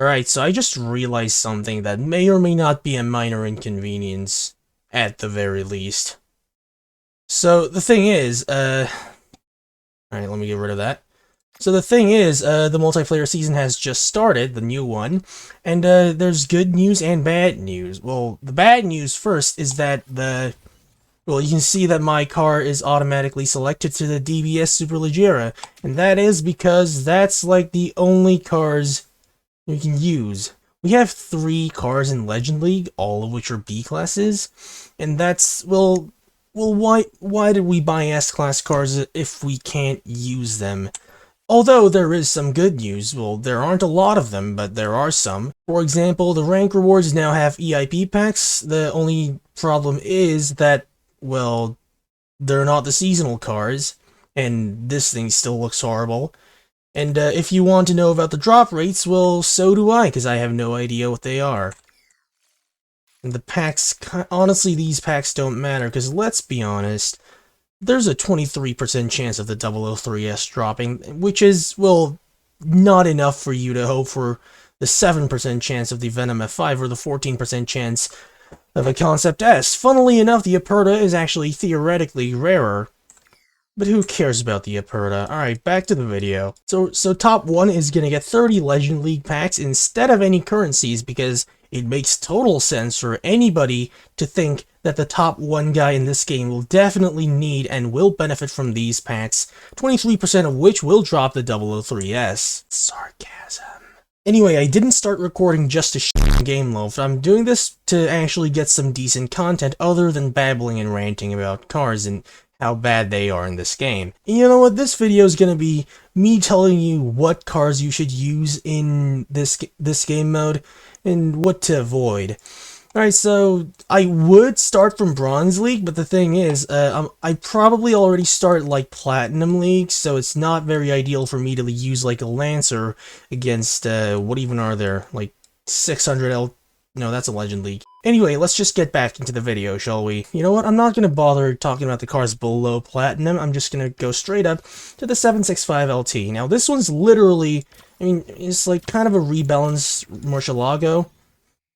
Alright, so I just realized something that may or may not be a minor inconvenience, at the very least. So, the thing is, alright, let me get rid of that. So the thing is, the multiplayer season has just started, the new one, and there's good news and bad news. Well, the bad news first is that well, you can see that my car is automatically selected to the DBS Superleggera, and that is because that's like the only cars you can use. We have 3 cars in Legend League, all of which are B classes, and that's, well, why did we buy S-class cars if we can't use them? Although there is some good news, well, there aren't a lot of them, but there are some. For example, the rank rewards now have EIP packs. The only problem is that, well, they're not the seasonal cars, and this thing still looks horrible. And if you want to know about the drop rates, well, so do I, because I have no idea what they are. And the packs, honestly, these packs don't matter, because let's be honest, there's a 23% chance of the 003S dropping, which is, well, not enough for you to hope for the 7% chance of the Venom F5 or the 14% chance of a Concept S. Funnily enough, the Aperta is actually theoretically rarer. But who cares about the Aperta? Alright, back to the video. So top 1 is gonna get 30 Legend League packs instead of any currencies because it makes total sense for anybody to think that the top 1 guy in this game will definitely need and will benefit from these packs, 23% of which will drop the 003S. Sarcasm. Anyway, I didn't start recording just to shit game loaf. I'm doing this to actually get some decent content other than babbling and ranting about cars and how bad they are in this game. And you know what? This video is gonna be me telling you what cars you should use in this game mode and what to avoid. Alright, so I would start from Bronze League, but the thing is, I probably already start like Platinum League, so it's not very ideal for me to use like a Lancer against, what even are there? Like 600 L... No, that's a Legend League. Anyway, let's just get back into the video, shall we? You know what, I'm not gonna bother talking about the cars below Platinum, I'm just gonna go straight up to the 765 LT. Now, this one's literally, I mean, it's like kind of a rebalanced Murcielago.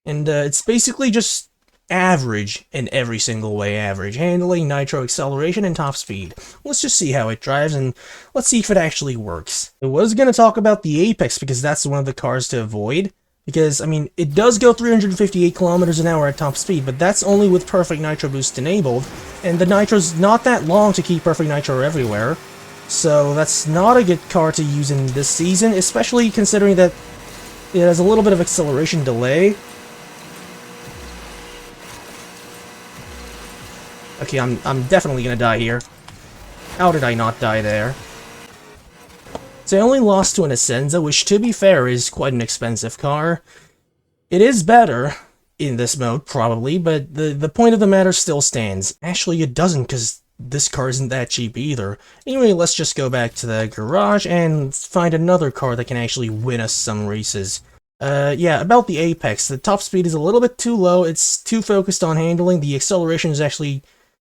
And it's basically just average in every single way. Average handling, nitro acceleration, and top speed. Let's just see how it drives, and let's see if it actually works. I was going to talk about the Apex, because that's one of the cars to avoid. Because, I mean, it does go 358 kilometers an hour at top speed, but that's only with perfect nitro boost enabled. And the nitro's not that long to keep perfect nitro everywhere. So that's not a good car to use in this season, especially considering that it has a little bit of acceleration delay. Okay, I'm definitely gonna die here. How did I not die there? So I only lost to an Ascenza, which, to be fair, is quite an expensive car. It is better in this mode, probably, but the point of the matter still stands. Actually, it doesn't, because this car isn't that cheap either. Anyway, let's just go back to the garage and find another car that can actually win us some races. Yeah, about the Apex, the top speed is a little bit too low, it's too focused on handling, the acceleration is actually...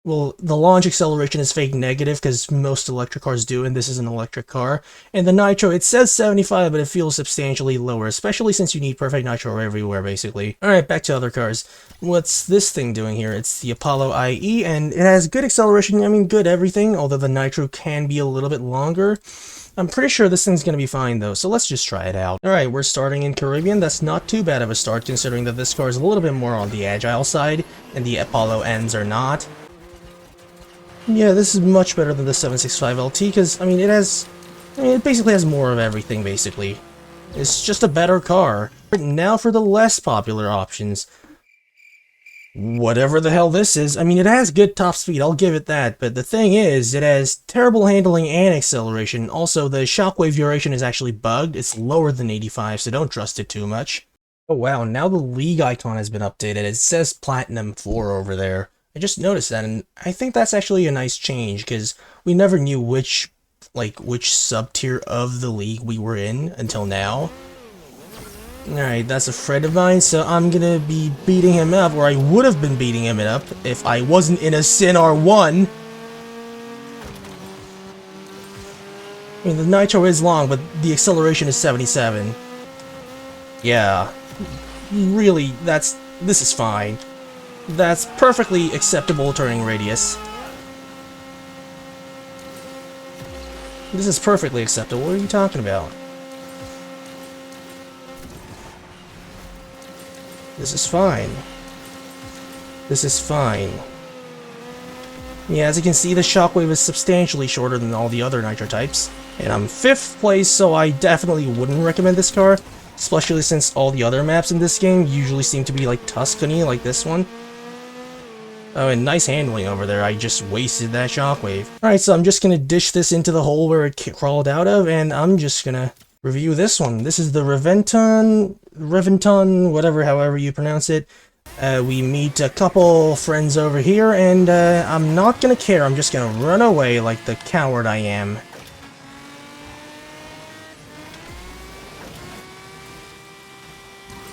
Well, the launch acceleration is fake negative, because most electric cars do, and this is an electric car. And the nitro, it says 75, but it feels substantially lower, especially since you need perfect nitro everywhere, basically. Alright, back to other cars. What's this thing doing here? It's the Apollo IE, and it has good acceleration, I mean, good everything, although the nitro can be a little bit longer. I'm pretty sure this thing's gonna be fine, though, so let's just try it out. Alright, we're starting in Caribbean. That's not too bad of a start, considering that this car is a little bit more on the agile side, and the Apollo Ns are not. Yeah, this is much better than the 765 LT, because, I mean, it basically has more of everything, basically. It's just a better car. Now for the less popular options. Whatever the hell this is, I mean, it has good top speed, I'll give it that, but the thing is, it has terrible handling and acceleration. Also, the shockwave duration is actually bugged. It's lower than 85, so don't trust it too much. Oh wow, now the League icon has been updated. It says Platinum 4 over there. I just noticed that, and I think that's actually a nice change, because we never knew which sub-tier of the league we were in until now. Alright, that's a friend of mine, so I'm gonna be beating him up, or I would have been beating him up if I wasn't in a Sin R1. I mean, the nitro is long, but the acceleration is 77. Yeah. Really, this is fine. That's perfectly acceptable turning radius. This is perfectly acceptable. What are you talking about? This is fine. This is fine. Yeah, as you can see, the Shockwave is substantially shorter than all the other Nitro types. And I'm 5th place, so I definitely wouldn't recommend this car. Especially since all the other maps in this game usually seem to be like Tuscany, like this one. Oh, and nice handling over there. I just wasted that Shockwave. Alright, so I'm just gonna dish this into the hole where it crawled out of, and I'm just gonna review this one. This is the Reventon, whatever, however you pronounce it. We meet a couple friends over here, and I'm not gonna care. I'm just gonna run away like the coward I am.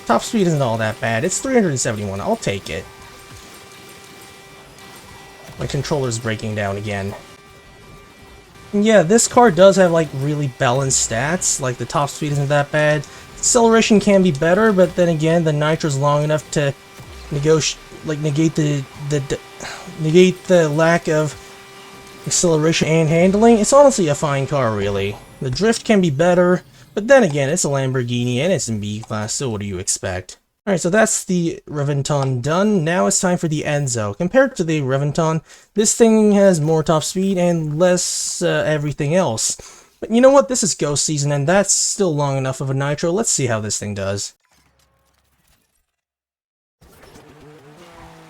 Top speed isn't all that bad. It's 371. I'll take it. My controller's breaking down again. And yeah, this car does have like really balanced stats. Like the top speed isn't that bad. Acceleration can be better, but then again, the nitro's long enough to negate the lack of acceleration and handling. It's honestly a fine car, really. The drift can be better. But then again, it's a Lamborghini and it's in B class, so what do you expect? Alright, so that's the Reventon done. Now it's time for the Enzo. Compared to the Reventon, this thing has more top speed and less everything else. But you know what? This is Ghost Season and that's still long enough of a Nitro. Let's see how this thing does.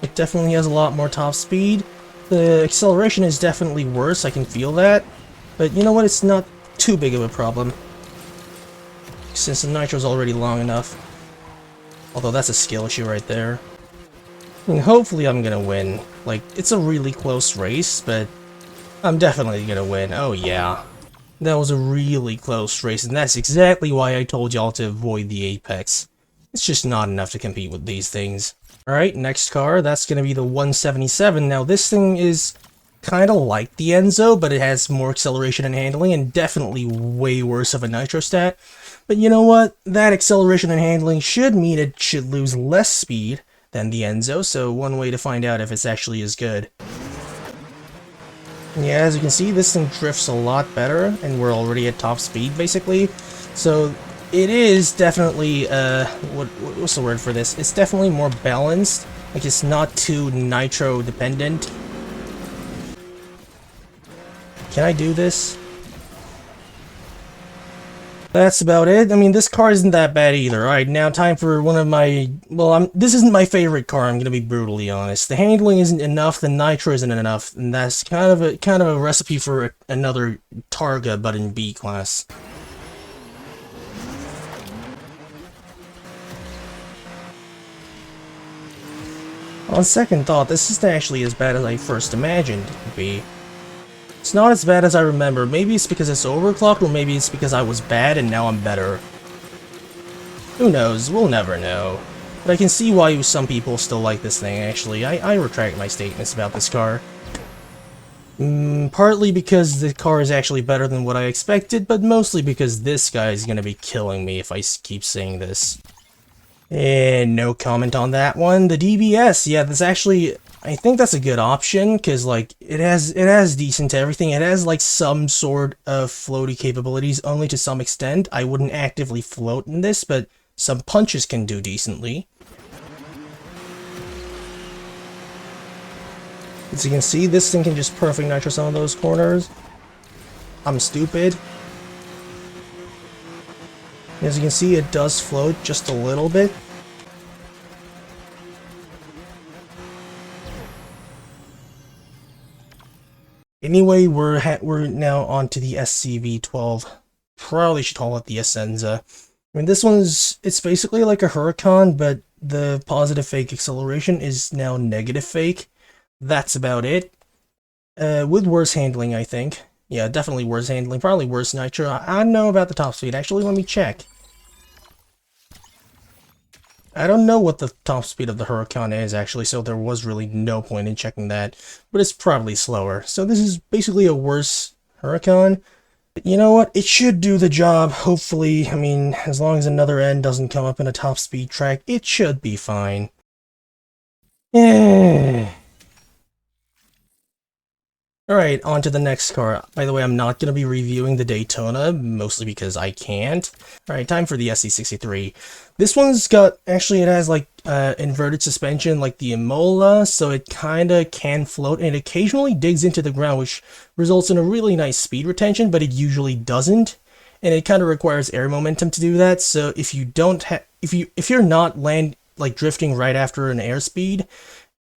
It definitely has a lot more top speed. The acceleration is definitely worse, I can feel that. But you know what? It's not too big of a problem, since the nitro's already long enough. Although that's a skill issue right there. And hopefully I'm gonna win. Like, it's a really close race, but I'm definitely gonna win. Oh yeah. That was a really close race, and that's exactly why I told y'all to avoid the Apex. It's just not enough to compete with these things. Alright, next car, that's gonna be the 177. Now this thing is kind of like the Enzo, but it has more acceleration and handling, and definitely way worse of a nitro stat. But you know what? That acceleration and handling should mean it should lose less speed than the Enzo, so one way to find out if it's actually as good. Yeah, as you can see, this thing drifts a lot better, and we're already at top speed, basically. So, it is definitely, what's the word for this? It's definitely more balanced. Like, it's not too nitro dependent. Can I do this? That's about it. I mean, this car isn't that bad either. Alright, now time for one of my... Well, this isn't my favorite car, I'm gonna be brutally honest. The handling isn't enough, the nitro isn't enough, and that's kind of a recipe for another Targa, but in B class. On second thought, this isn't actually as bad as I first imagined it would be. It's not as bad as I remember. Maybe it's because it's overclocked, or maybe it's because I was bad and now I'm better. Who knows? We'll never know. But I can see why some people still like this thing, actually. I retract my statements about this car. Partly because the car is actually better than what I expected, but mostly because this guy is gonna be killing me if I keep saying this. And no comment on that one. The DBS, yeah, that's actually... I think that's a good option, because, like, it has decent everything. It has, like, some sort of floaty capabilities, only to some extent. I wouldn't actively float in this, but some punches can do decently. As you can see, this thing can just perfect nitro some of those corners. I'm stupid. As you can see, it does float just a little bit. Anyway, we're now on to the SCV12. Probably should call it the Essenza. I mean, it's basically like a Huracan, but the positive fake acceleration is now negative fake. That's about it. With worse handling, I think. Yeah, definitely worse handling. Probably worse nitro. I don't know about the top speed. Actually, let me check. I don't know what the top speed of the Huracan is, actually, so there was really no point in checking that. But it's probably slower. So this is basically a worse Huracan. But you know what? It should do the job, hopefully. I mean, as long as another end doesn't come up in a top speed track, it should be fine. Yeah. Alright, on to the next car. By the way, I'm not going to be reviewing the Daytona, mostly because I can't. Alright, time for the SC63. This one's got, actually it has like inverted suspension like the Imola, so it kinda can float, and it occasionally digs into the ground, which results in a really nice speed retention, but it usually doesn't. And it kinda requires air momentum to do that, so if you don't if you're not drifting right after an airspeed,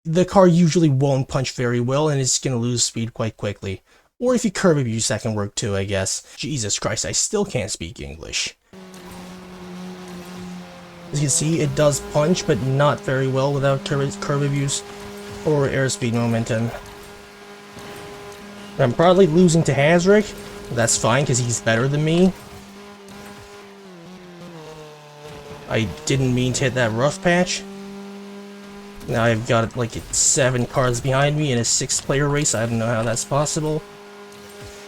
the car usually won't punch very well and it's going to lose speed quite quickly. Or if you curb abuse, that can work too, I guess. Jesus Christ, I still can't speak English. As you can see, it does punch, but not very well without curb abuse or airspeed momentum. I'm probably losing to Hazrick. That's fine, because he's better than me. I didn't mean to hit that rough patch. Now I've got like 7 cars behind me in a 6-player race. I don't know how that's possible.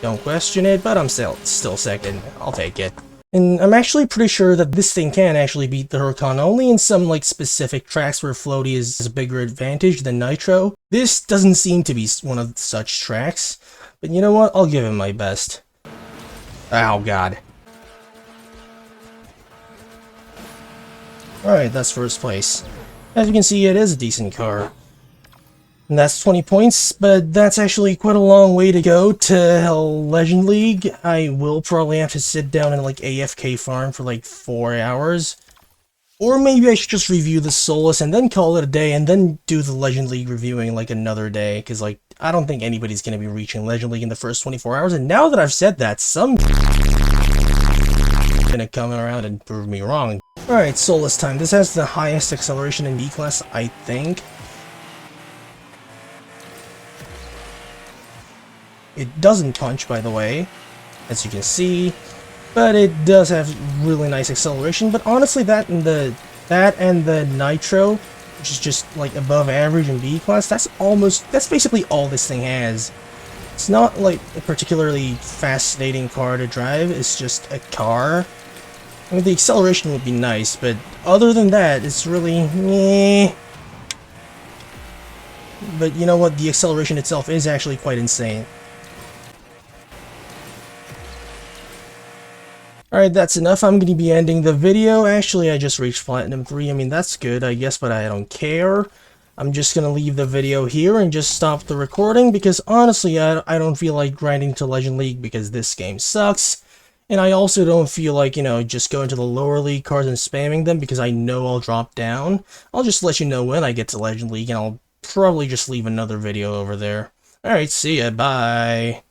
Don't question it, but I'm still second. I'll take it. And I'm actually pretty sure that this thing can actually beat the Huracan only in some like specific tracks where floaty is a bigger advantage than nitro. This doesn't seem to be one of such tracks, but you know what? I'll give him my best. Oh god. Alright, that's first place. As you can see, it is a decent car. And that's 20 points, but that's actually quite a long way to go to Legend League. I will probably have to sit down and like AFK farm for like 4 hours. Or maybe I should just review the Solus and then call it a day and then do the Legend League reviewing like another day. Because like, I don't think anybody's going to be reaching Legend League in the first 24 hours. And now that I've said that, some gonna come around and prove me wrong. Alright, Solus time. This has the highest acceleration in B-Class, I think. It doesn't punch, by the way, as you can see, but it does have really nice acceleration. But honestly, that and the Nitro, which is just like above average in B-Class, that's basically all this thing has. It's not like a particularly fascinating car to drive, it's just a car. I mean, the acceleration would be nice, but other than that, it's really meh. But you know what? The acceleration itself is actually quite insane. Alright, that's enough. I'm going to be ending the video. Actually, I just reached Platinum 3. I mean, that's good, I guess, but I don't care. I'm just going to leave the video here and just stop the recording, because honestly, I don't feel like grinding to Legend League because this game sucks. And I also don't feel like, you know, just going to the lower league cards and spamming them because I know I'll drop down. I'll just let you know when I get to Legend League and I'll probably just leave another video over there. Alright, see ya, bye.